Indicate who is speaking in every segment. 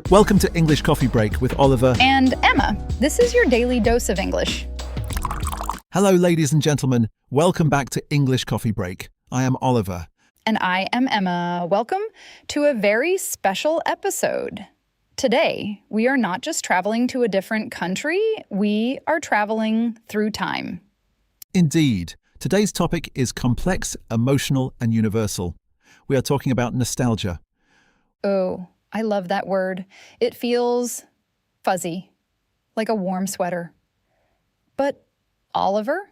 Speaker 1: Welcome to English Coffee Break with Oliver
Speaker 2: and Emma. This is your daily dose of English.
Speaker 1: Hello, ladies and gentlemen. Welcome back to English Coffee Break. I am Oliver.
Speaker 2: And I am Emma. Welcome to a very special episode. Today, we are not just traveling to a different country, we are traveling through time.
Speaker 1: Indeed. Today's topic is complex, emotional, and universal. We are talking about nostalgia.
Speaker 2: Oh, I love that word. It feels fuzzy, like a warm sweater. But, Oliver,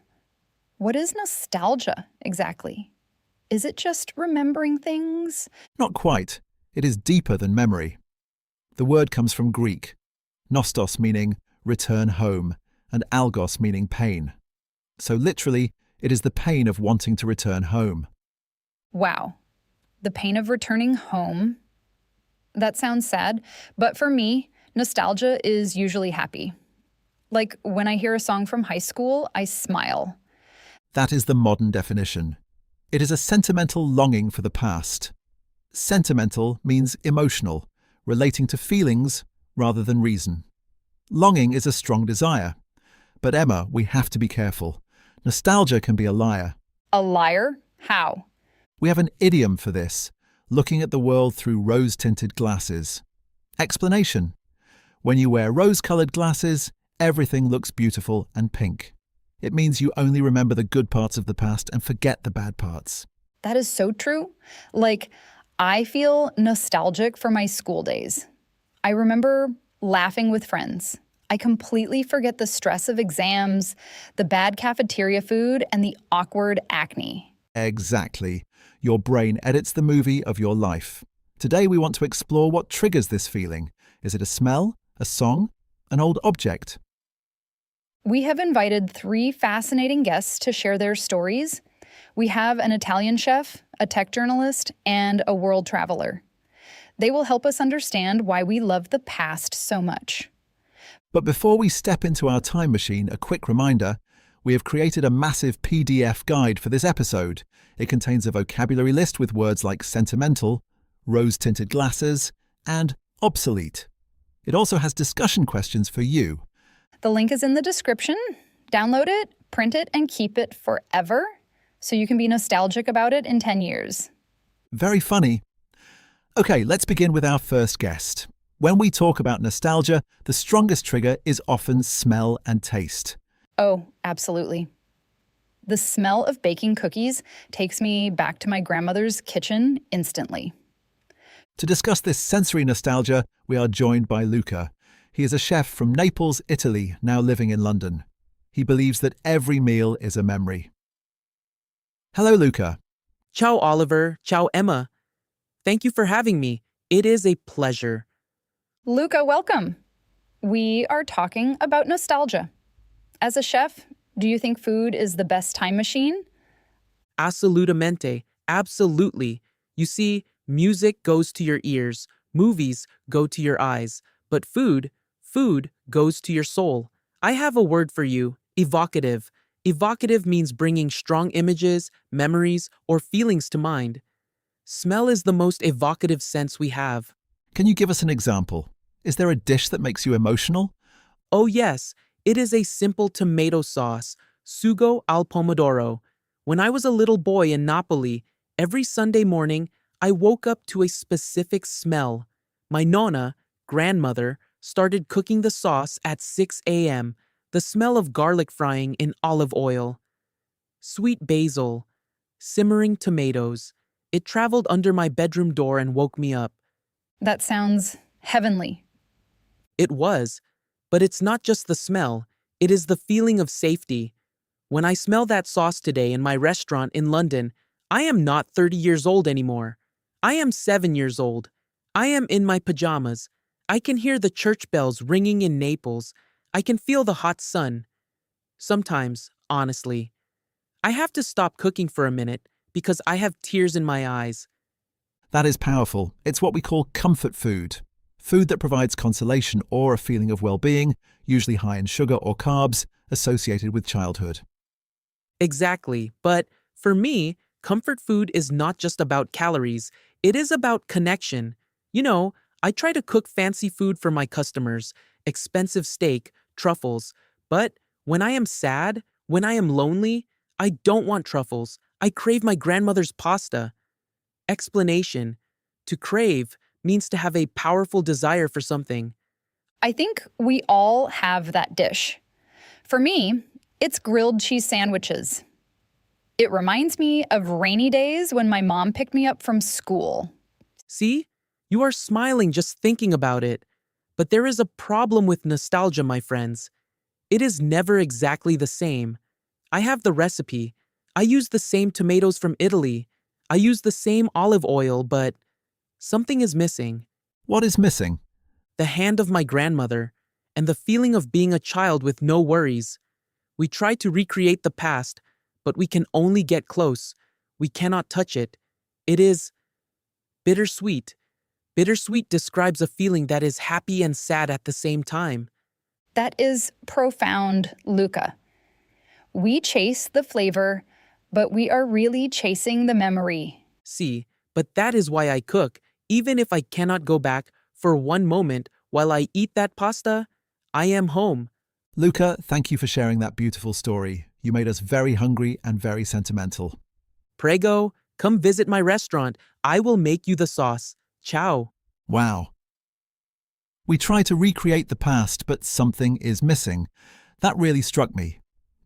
Speaker 2: what is nostalgia exactly? Is it just remembering things?
Speaker 1: Not quite. It is deeper than memory. The word comes from Greek, nostos meaning return home, and algos meaning pain. So literally, it is the pain of wanting to return home.
Speaker 2: Wow. The pain of returning home. That sounds sad, but for me, nostalgia is usually happy. Like when I hear a song from high school, I smile.
Speaker 1: That is the modern definition. It is a sentimental longing for the past. Sentimental means emotional, relating to feelings rather than reason. Longing is a strong desire. But Emma, we have to be careful. Nostalgia can be a liar.
Speaker 2: A liar? How?
Speaker 1: We have an idiom for this, looking at the world through rose-tinted glasses. Explanation: when you wear rose-colored glasses, everything looks beautiful and pink. It means you only remember the good parts of the past and forget the bad parts.
Speaker 2: That is so true. Like, I feel nostalgic for my school days. I remember laughing with friends. I completely forget the stress of exams, the bad cafeteria food, and the awkward acne.
Speaker 1: Exactly. Your brain edits the movie of your life. Today we want to explore what triggers this feeling. Is it a smell, a song, an old object?
Speaker 2: We have invited 3 fascinating guests to share their stories. We have an Italian chef, a tech journalist, and a world traveler. They will help us understand why we love the past so much.
Speaker 1: But before we step into our time machine, a quick reminder: we have created a massive PDF guide for this episode. It contains a vocabulary list with words like sentimental, rose-tinted glasses, and obsolete. It also has discussion questions for you.
Speaker 2: The link is in the description. Download it, print it, and keep it forever so you can be nostalgic about it in 10 years.
Speaker 1: Very funny. Okay, let's begin with our first guest. When we talk about nostalgia, the strongest trigger is often smell and taste.
Speaker 2: Oh, absolutely. The smell of baking cookies takes me back to my grandmother's kitchen instantly.
Speaker 1: To discuss this sensory nostalgia, we are joined by Luca. He is a chef from Naples, Italy, now living in London. He believes that every meal is a memory. Hello, Luca.
Speaker 3: Ciao, Oliver. Ciao, Emma. Thank you for having me. It is a pleasure.
Speaker 2: Luca, welcome. We are talking about nostalgia. As a chef, do you think food is the best time machine?
Speaker 3: Assolutamente. Absolutely. You see, music goes to your ears, movies go to your eyes, but food goes to your soul. I have a word for you: evocative. Evocative means bringing strong images, memories, or feelings to mind. Smell is the most evocative sense we have.
Speaker 1: Can you give us an example? Is there a dish that makes you emotional?
Speaker 3: Oh yes, it is a simple tomato sauce, sugo al pomodoro. When I was a little boy in Napoli, every Sunday morning, I woke up to a specific smell. My nonna, grandmother, started cooking the sauce at 6 a.m., the smell of garlic frying in olive oil. Sweet basil, simmering tomatoes. It traveled under my bedroom door and woke me up.
Speaker 2: That sounds heavenly.
Speaker 3: It was, but it's not just the smell, it is the feeling of safety. When I smell that sauce today in my restaurant in London, I am not 30 years old anymore. I am 7 years old. I am in my pajamas. I can hear the church bells ringing in Naples. I can feel the hot sun. Sometimes, honestly, I have to stop cooking for a minute because I have tears in my eyes.
Speaker 1: That is powerful. It's what we call comfort food. Food that provides consolation or a feeling of well-being, usually high in sugar or carbs, associated with childhood.
Speaker 3: Exactly, but for me, comfort food is not just about calories, it is about connection. You know, I try to cook fancy food for my customers, expensive steak, truffles. But when I am sad, when I am lonely, I don't want truffles. I crave my grandmother's pasta. Explanation: to crave means to have a powerful desire for something.
Speaker 2: I think we all have that dish. For me, it's grilled cheese sandwiches. It reminds me of rainy days when my mom picked me up from school.
Speaker 3: See? You are smiling just thinking about it. But there is a problem with nostalgia, my friends. It is never exactly the same. I have the recipe. I use the same tomatoes from Italy. I use the same olive oil, but something is missing.
Speaker 1: What is missing?
Speaker 3: The hand of my grandmother, and the feeling of being a child with no worries. We try to recreate the past, but we can only get close. We cannot touch it. It is bittersweet. Bittersweet describes a feeling that is happy and sad at the same time.
Speaker 2: That is profound, Luca. We chase the flavor, but we are really chasing the memory.
Speaker 3: See, but that is why I cook. Even if I cannot go back for one moment while I eat that pasta, I am home.
Speaker 1: Luca, thank you for sharing that beautiful story. You made us very hungry and very sentimental.
Speaker 3: Prego, come visit my restaurant. I will make you the sauce. Ciao.
Speaker 1: Wow. We try to recreate the past, but something is missing. That really struck me.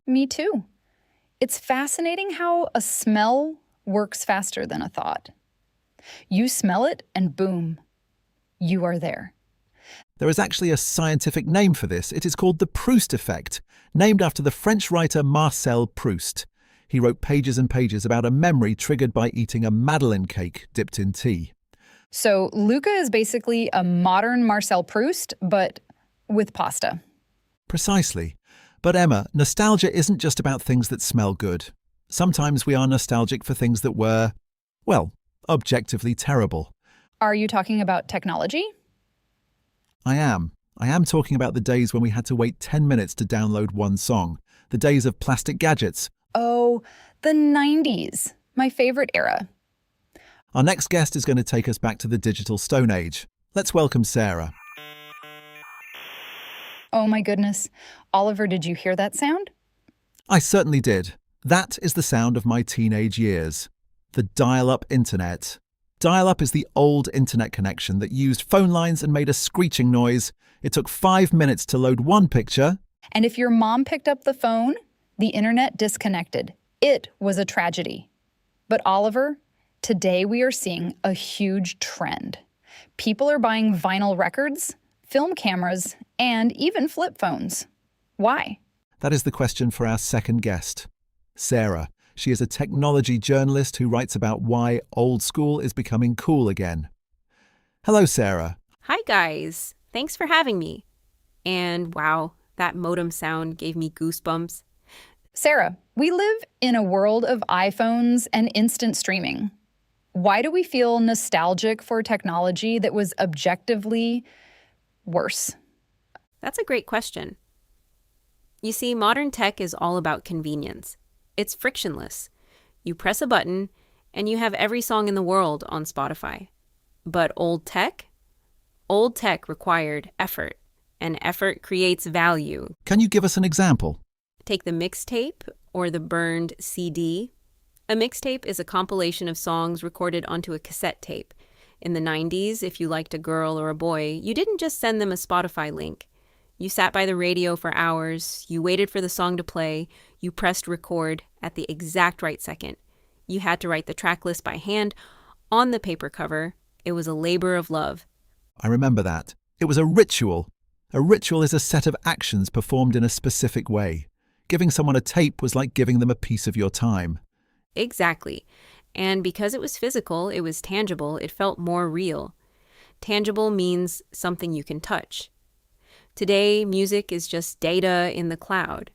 Speaker 2: Me too. It's fascinating how a smell works faster than a thought. You smell it and boom, you are there.
Speaker 1: There is actually a scientific name for this. It is called the Proust effect, named after the French writer Marcel Proust. He wrote pages and pages about a memory triggered by eating a Madeleine cake dipped in tea.
Speaker 2: So Luca is basically a modern Marcel Proust, but with pasta.
Speaker 1: Precisely. But Emma, nostalgia isn't just about things that smell good. Sometimes we are nostalgic for things that were, well, objectively terrible.
Speaker 2: Are you talking about technology?
Speaker 1: I am. I am talking about the days when we had to wait 10 minutes to download one song. The days of plastic gadgets.
Speaker 2: Oh, the 90s, my favorite era.
Speaker 1: Our next guest is going to take us back to the digital Stone Age. Let's welcome Sarah.
Speaker 2: Oh my goodness. Oliver, did you hear that sound?
Speaker 1: I certainly did. That is the sound of my teenage years. The dial-up internet. Dial-up is the old internet connection that used phone lines and made a screeching noise. It took 5 minutes to load one picture.
Speaker 2: And if your mom picked up the phone, the internet disconnected. It was a tragedy. But Oliver, today we are seeing a huge trend. People are buying vinyl records, film cameras, and even flip phones. Why?
Speaker 1: That is the question for our second guest, Sarah. She is a technology journalist who writes about why old school is becoming cool again. Hello, Sarah.
Speaker 4: Hi, guys. Thanks for having me. And wow, that modem sound gave me goosebumps.
Speaker 2: Sarah, we live in a world of iPhones and instant streaming. Why do we feel nostalgic for technology that was objectively worse?
Speaker 4: That's a great question. You see, modern tech is all about convenience. It's frictionless. You press a button, and you have every song in the world on Spotify. But old tech? Old tech required effort, and effort creates value.
Speaker 1: Can you give us an example?
Speaker 4: Take the mixtape or the burned CD. A mixtape is a compilation of songs recorded onto a cassette tape. In the 90s, if you liked a girl or a boy, you didn't just send them a Spotify link. You sat by the radio for hours, you waited for the song to play, you pressed record at the exact right second. You had to write the track list by hand on the paper cover. It was a labor of love.
Speaker 1: I remember that. It was a ritual. A ritual is a set of actions performed in a specific way. Giving someone a tape was like giving them a piece of your time.
Speaker 4: Exactly. And because it was physical, it was tangible, it felt more real. Tangible means something you can touch. Today, music is just data in the cloud.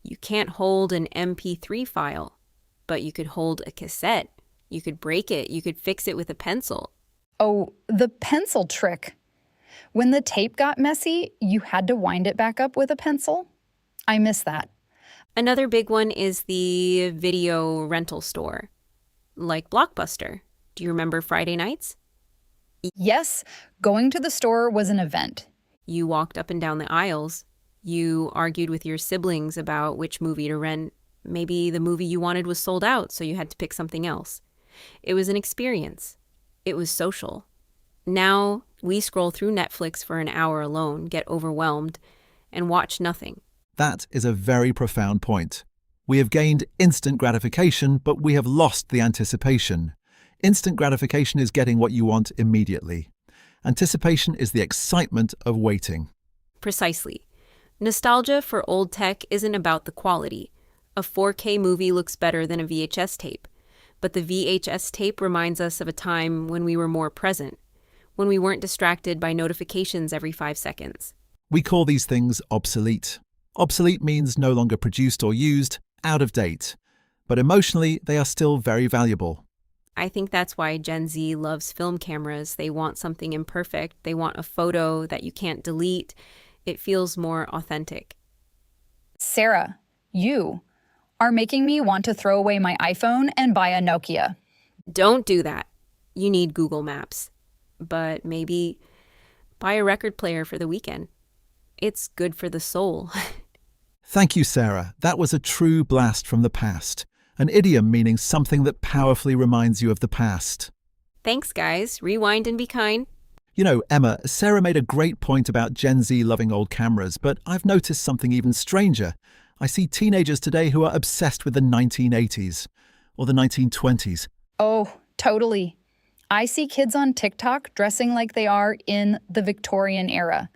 Speaker 4: You can't hold an MP3 file, but you could hold a cassette. You could break it. You could fix it with a pencil.
Speaker 2: Oh, the pencil trick. When the tape got messy, you had to wind it back up with a pencil. I miss that.
Speaker 4: Another big one is the video rental store, like Blockbuster. Do you remember Friday nights?
Speaker 2: Yes, going to the store was an event.
Speaker 4: You walked up and down the aisles. You argued with your siblings about which movie to rent. Maybe the movie you wanted was sold out, so you had to pick something else. It was an experience. It was social. Now we scroll through Netflix for an hour alone, get overwhelmed, and watch nothing.
Speaker 1: That is a very profound point. We have gained instant gratification, but we have lost the anticipation. Instant gratification is getting what you want immediately. Anticipation is the excitement of waiting.
Speaker 4: Precisely. Nostalgia for old tech isn't about the quality. A 4K movie looks better than a VHS tape. But the VHS tape reminds us of a time when we were more present, when we weren't distracted by notifications every 5 seconds.
Speaker 1: We call these things obsolete. Obsolete means no longer produced or used, out of date. But emotionally, they are still very valuable.
Speaker 4: I think that's why Gen Z loves film cameras. They want something imperfect. They want a photo that you can't delete. It feels more authentic.
Speaker 2: Sarah, you are making me want to throw away my iPhone and buy a Nokia.
Speaker 4: Don't do that. You need Google Maps. But maybe buy a record player for the weekend. It's good for the soul.
Speaker 1: Thank you, Sarah. That was a true blast from the past. An idiom meaning something that powerfully reminds you of the past.
Speaker 4: Thanks, guys. Rewind and be kind.
Speaker 1: You know, Emma, Sarah made a great point about Gen Z loving old cameras, but I've noticed something even stranger. I see teenagers today who are obsessed with the 1980s or the 1920s.
Speaker 2: Oh, totally. I see kids on TikTok dressing like they are in the Victorian era.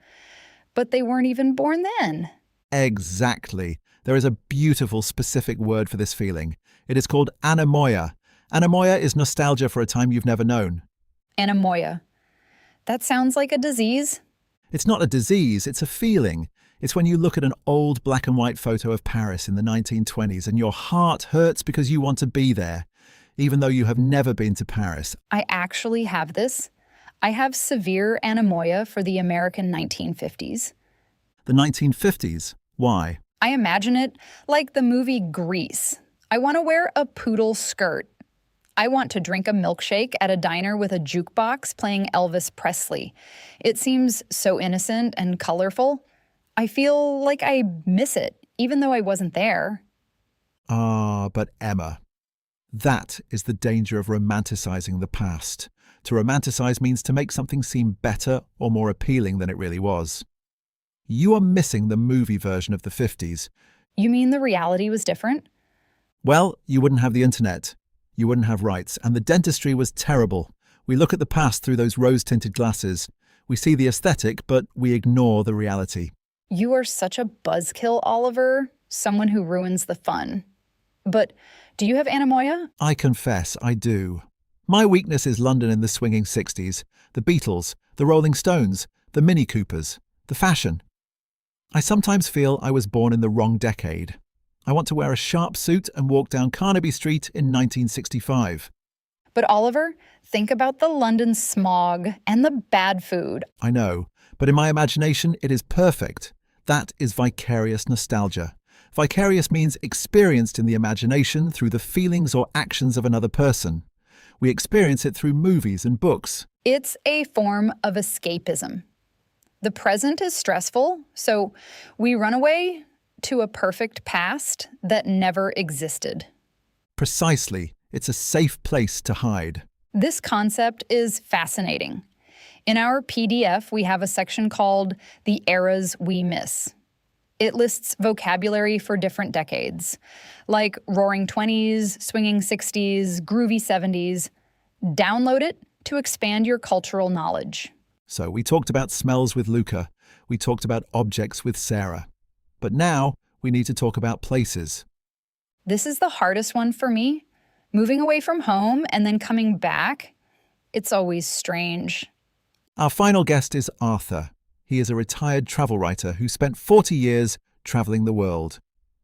Speaker 2: But they weren't even born then.
Speaker 1: Exactly. There is a beautiful specific word for this feeling. It is called anemoia. Anemoia is nostalgia for a time you've never known.
Speaker 2: Anemoia. That sounds like a disease.
Speaker 1: It's not a disease, it's a feeling. It's when you look at an old black and white photo of Paris in the 1920s and your heart hurts because you want to be there, even though you have never been to Paris.
Speaker 2: I actually have this. I have severe anemoia for the American 1950s.
Speaker 1: The 1950s? Why?
Speaker 2: I imagine it like the movie Grease. I want to wear a poodle skirt. I want to drink a milkshake at a diner with a jukebox playing Elvis Presley. It seems so innocent and colorful. I feel like I miss it, even though I wasn't there.
Speaker 1: Ah, but Emma, that is the danger of romanticizing the past. To romanticize means to make something seem better or more appealing than it really was. You are missing the movie version of the 50s.
Speaker 2: You mean the reality was different?
Speaker 1: Well, you wouldn't have the internet. You wouldn't have rights. And the dentistry was terrible. We look at the past through those rose-tinted glasses. We see the aesthetic, but we ignore the reality.
Speaker 2: You are such a buzzkill, Oliver. Someone who ruins the fun. But do you have anemoia?
Speaker 1: I confess, I do. My weakness is London in the swinging 60s, the Beatles, the Rolling Stones, the Mini Coopers, the fashion. I sometimes feel I was born in the wrong decade. I want to wear a sharp suit and walk down Carnaby Street in 1965.
Speaker 2: But Oliver, think about the London smog and the bad food.
Speaker 1: I know, but in my imagination it is perfect. That is vicarious nostalgia. Vicarious means experienced in the imagination through the feelings or actions of another person. We experience it through movies and books.
Speaker 2: It's a form of escapism. The present is stressful, so we run away to a perfect past that never existed.
Speaker 1: Precisely. It's a safe place to hide.
Speaker 2: This concept is fascinating. In our PDF, we have a section called The Eras We Miss. It lists vocabulary for different decades, like roaring 20s, swinging 60s, groovy 70s. Download it to expand your cultural knowledge.
Speaker 1: So we talked about smells with Luca. We talked about objects with Sarah. But now we need to talk about places.
Speaker 2: This is the hardest one for me. Moving away from home and then coming back, it's always strange.
Speaker 1: Our final guest is Arthur. He is a retired travel writer who spent 40 years traveling the world.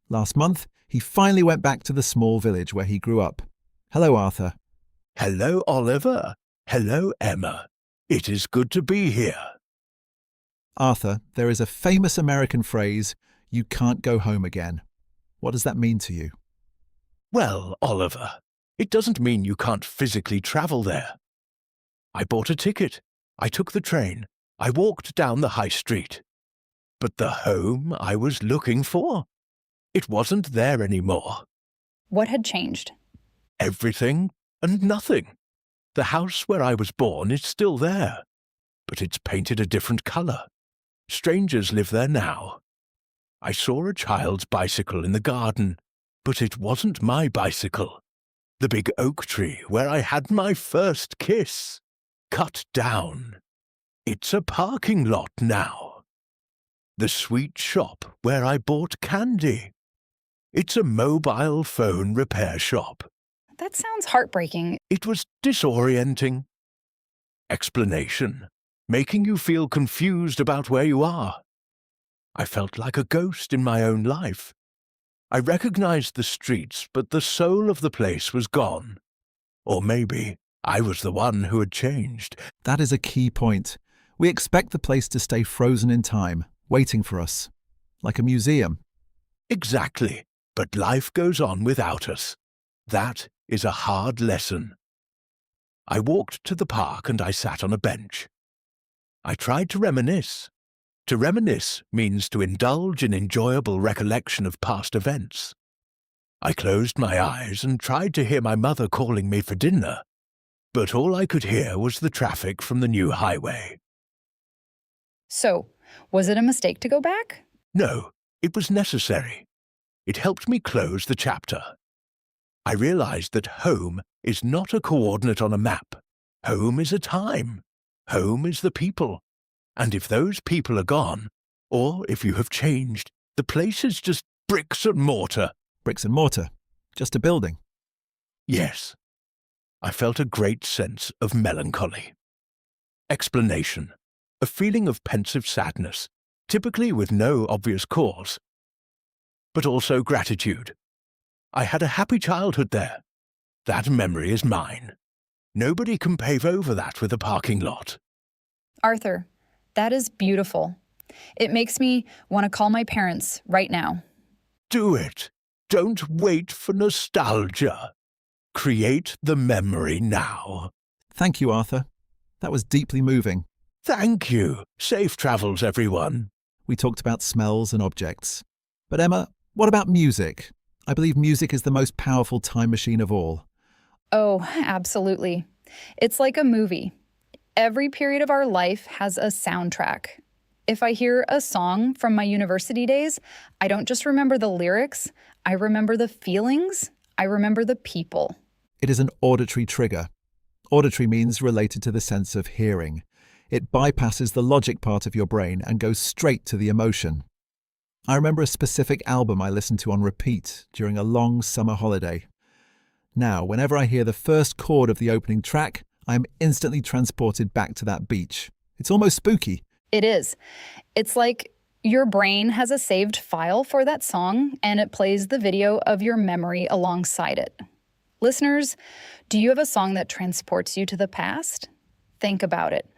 Speaker 1: Last month, he finally went back to the small village where he grew up. Hello, Arthur.
Speaker 5: Hello, Oliver. Hello, Emma. It is good to be here.
Speaker 1: Arthur, there is a famous American phrase, "You can't go home again." What does that mean to you?
Speaker 5: Well, Oliver, it doesn't mean you can't physically travel there. I bought a ticket I took the train. I walked down the high street. But the home I was looking for? It wasn't there anymore.
Speaker 2: What had changed?
Speaker 5: Everything and nothing. The house where I was born is still there, but it's painted a different colour. Strangers live there now. I saw a child's bicycle in the garden, but it wasn't my bicycle. The big oak tree where I had my first kiss. Cut down. It's a parking lot now. The sweet shop where I bought candy. It's a mobile phone repair shop.
Speaker 2: That sounds heartbreaking.
Speaker 5: It was disorienting. Explanation, making you feel confused about where you are. I felt like a ghost in my own life. I recognized the streets, but the soul of the place was gone. Or maybe I was the one who had changed.
Speaker 1: That is a key point. We expect the place to stay frozen in time, waiting for us, like a museum.
Speaker 5: Exactly, but life goes on without us. That is a hard lesson. I walked to the park and I sat on a bench. I tried to reminisce. To reminisce means to indulge in enjoyable recollection of past events. I closed my eyes and tried to hear my mother calling me for dinner, but all I could hear was the traffic from the new highway.
Speaker 2: So, was it a mistake to go back?
Speaker 5: No, it was necessary. It helped me close the chapter. I realized that home is not a coordinate on a map. Home is a time. Home is the people. And if those people are gone, or if you have changed, the place is just bricks and mortar.
Speaker 1: Bricks and mortar. Just a building.
Speaker 5: Yes. I felt a great sense of melancholy. Explanation. A feeling of pensive sadness, typically with no obvious cause. But also gratitude. I had a happy childhood there. That memory is mine. Nobody can pave over that with a parking lot.
Speaker 2: Arthur, that is beautiful. It makes me want to call my parents right now.
Speaker 5: Do it. Don't wait for nostalgia. Create the memory now.
Speaker 1: Thank you, Arthur. That was deeply moving.
Speaker 5: Thank you. Safe travels, everyone.
Speaker 1: We talked about smells and objects. But Emma, what about music? I believe music is the most powerful time machine of all.
Speaker 2: Oh, absolutely. It's like a movie. Every period of our life has a soundtrack. If I hear a song from my university days, I don't just remember the lyrics, I remember the feelings, I remember the people.
Speaker 1: It is an auditory trigger. Auditory means related to the sense of hearing. It bypasses the logic part of your brain and goes straight to the emotion. I remember a specific album I listened to on repeat during a long summer holiday. Now, whenever I hear the first chord of the opening track, I am instantly transported back to that beach. It's almost spooky.
Speaker 2: It is. It's like your brain has a saved file for that song and it plays the video of your memory alongside it. Listeners, do you have a song that transports you to the past? Think about it.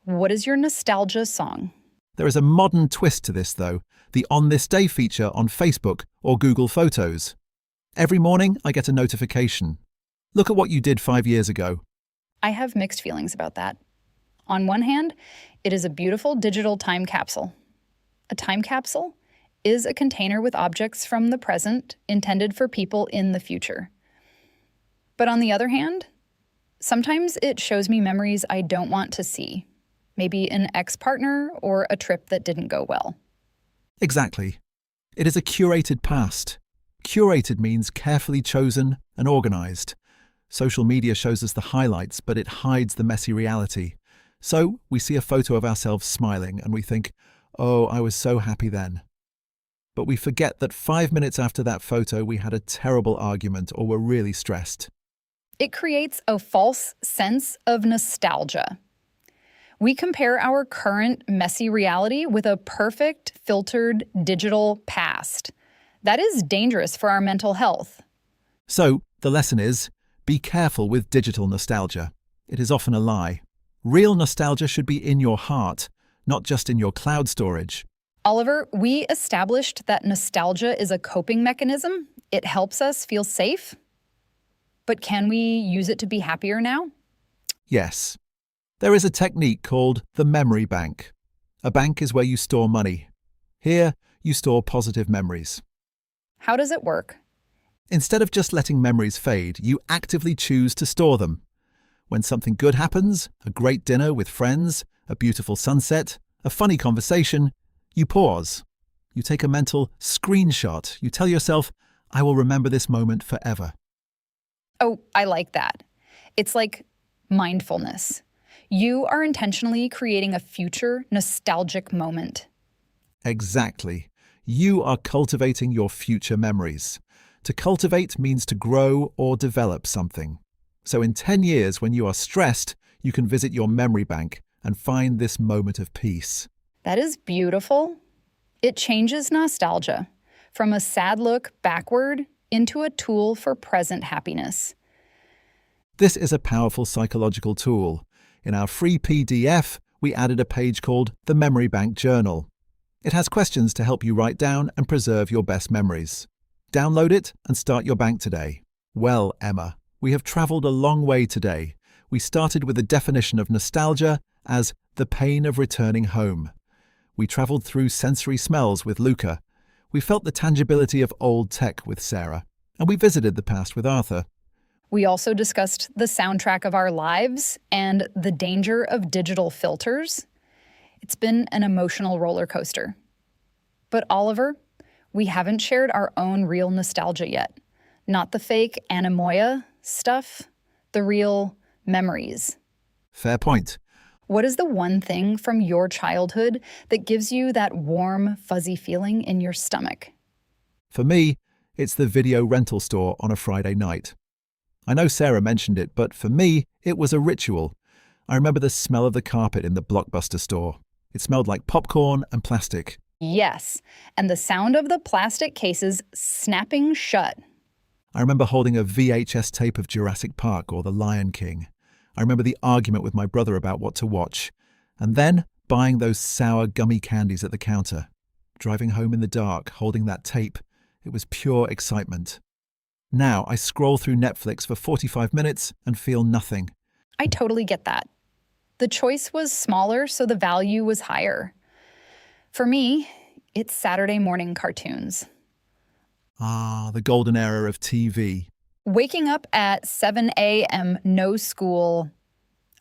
Speaker 2: What is your nostalgia song?
Speaker 1: There is a modern twist to this, though, the On This Day feature on Facebook or Google Photos. Every morning, I get a notification. Look at what you did 5 years ago.
Speaker 2: I have mixed feelings about that. On one hand, it is a beautiful digital time capsule. A time capsule is a container with objects from the present intended for people in the future. But on the other hand, sometimes it shows me memories I don't want to see. Maybe an ex-partner or a trip that didn't go well.
Speaker 1: Exactly. It is a curated past. Curated means carefully chosen and organized. Social media shows us the highlights, but it hides the messy reality. So we see a photo of ourselves smiling and we think, oh, I was so happy then. But we forget that 5 minutes after that photo, we had a terrible argument or were really stressed.
Speaker 2: It creates a false sense of nostalgia. We compare our current messy reality with a perfect, filtered, digital past. That is dangerous for our mental health.
Speaker 1: So the lesson is, be careful with digital nostalgia. It is often a lie. Real nostalgia should be in your heart, not just in your cloud storage.
Speaker 2: Oliver, we established that nostalgia is a coping mechanism. It helps us feel safe. But can we use it to be happier now?
Speaker 1: Yes. There is a technique called the memory bank. A bank is where you store money. Here, you store positive memories.
Speaker 2: How does it work?
Speaker 1: Instead of just letting memories fade, you actively choose to store them. When something good happens, a great dinner with friends, a beautiful sunset, a funny conversation, you pause. You take a mental screenshot. You tell yourself, I will remember this moment forever.
Speaker 2: Oh, I like that. It's like mindfulness. You are intentionally creating a future nostalgic moment.
Speaker 1: Exactly. You are cultivating your future memories. To cultivate means to grow or develop something. So in 10 years, when you are stressed, you can visit your memory bank and find this moment of peace.
Speaker 2: That is beautiful. It changes nostalgia from a sad look backward into a tool for present happiness.
Speaker 1: This is a powerful psychological tool. In our free PDF, we added a page called the Memory Bank Journal. It has questions to help you write down and preserve your best memories. Download it and start your bank today. Well, Emma, we have traveled a long way today. We started with the definition of nostalgia as the pain of returning home. We traveled through sensory smells with Luca. We felt the tangibility of old tech with Sarah. And we visited the past with Arthur.
Speaker 2: We also discussed the soundtrack of our lives and the danger of digital filters. It's been an emotional roller coaster. But Oliver, we haven't shared our own real nostalgia yet. Not the fake Anemoia stuff, the real memories.
Speaker 1: Fair point.
Speaker 2: What is the one thing from your childhood that gives you that warm, fuzzy feeling in your stomach?
Speaker 1: For me, it's the video rental store on a Friday night. I know Sarah mentioned it, but for me, it was a ritual. I remember the smell of the carpet in the Blockbuster store. It smelled like popcorn and plastic.
Speaker 2: Yes, and the sound of the plastic cases snapping shut.
Speaker 1: I remember holding a VHS tape of Jurassic Park or The Lion King. I remember the argument with my brother about what to watch. And then buying those sour gummy candies at the counter. Driving home in the dark, holding that tape. It was pure excitement. Now I scroll through Netflix for 45 minutes and feel nothing.
Speaker 2: I totally get that. The choice was smaller, so the value was higher. For me, it's Saturday morning cartoons.
Speaker 1: Ah, the golden era of TV.
Speaker 2: Waking up at 7 a.m., no school.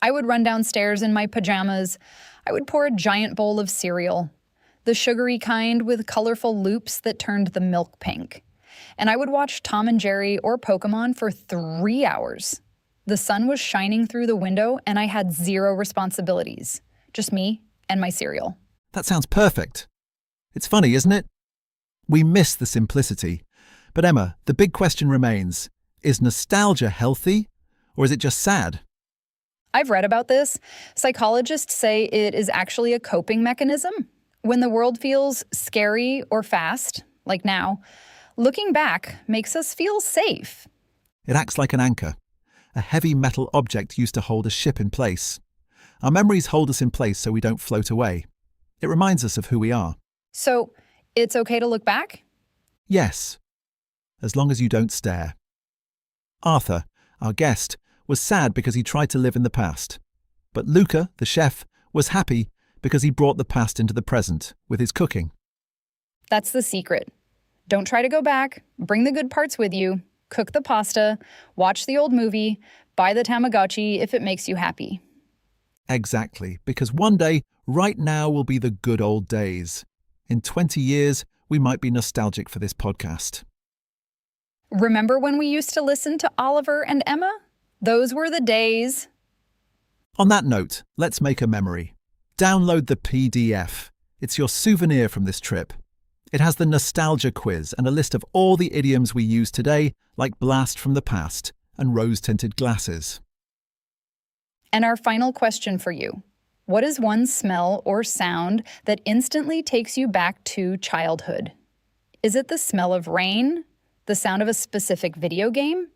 Speaker 2: I would run downstairs in my pajamas. I would pour a giant bowl of cereal, the sugary kind with colorful loops that turned the milk pink. And I would watch Tom and Jerry or Pokemon for 3 hours. The sun was shining through the window and I had zero responsibilities. Just me and my cereal.
Speaker 1: That sounds perfect. It's funny, isn't it? We miss the simplicity. But Emma, the big question remains, is nostalgia healthy or is it just sad?
Speaker 2: I've read about this. Psychologists say it is actually a coping mechanism. When the world feels scary or fast, like now, looking back makes us feel safe.
Speaker 1: It acts like an anchor, a heavy metal object used to hold a ship in place. Our memories hold us in place so we don't float away. It reminds us of who we are.
Speaker 2: So, it's okay to look back?
Speaker 1: Yes, as long as you don't stare. Arthur, our guest, was sad because he tried to live in the past. But Luca, the chef, was happy because he brought the past into the present with his cooking.
Speaker 2: That's the secret. Don't try to go back. Bring the good parts with you. Cook the pasta, watch the old movie, buy the Tamagotchi if it makes you happy.
Speaker 1: Exactly, because one day, right now will be the good old days. In 20 years, we might be nostalgic for this podcast.
Speaker 2: Remember when we used to listen to Oliver and Emma? Those were the days.
Speaker 1: On that note, let's make a memory. Download the PDF. It's your souvenir from this trip. It has the nostalgia quiz and a list of all the idioms we use today, like blast from the past and rose-tinted glasses.
Speaker 2: And our final question for you. What is one smell or sound that instantly takes you back to childhood? Is it the smell of rain? The sound of a specific video game?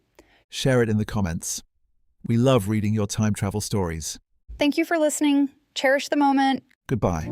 Speaker 1: Share it in the comments. We love reading your time travel stories.
Speaker 2: Thank you for listening. Cherish the moment.
Speaker 1: Goodbye.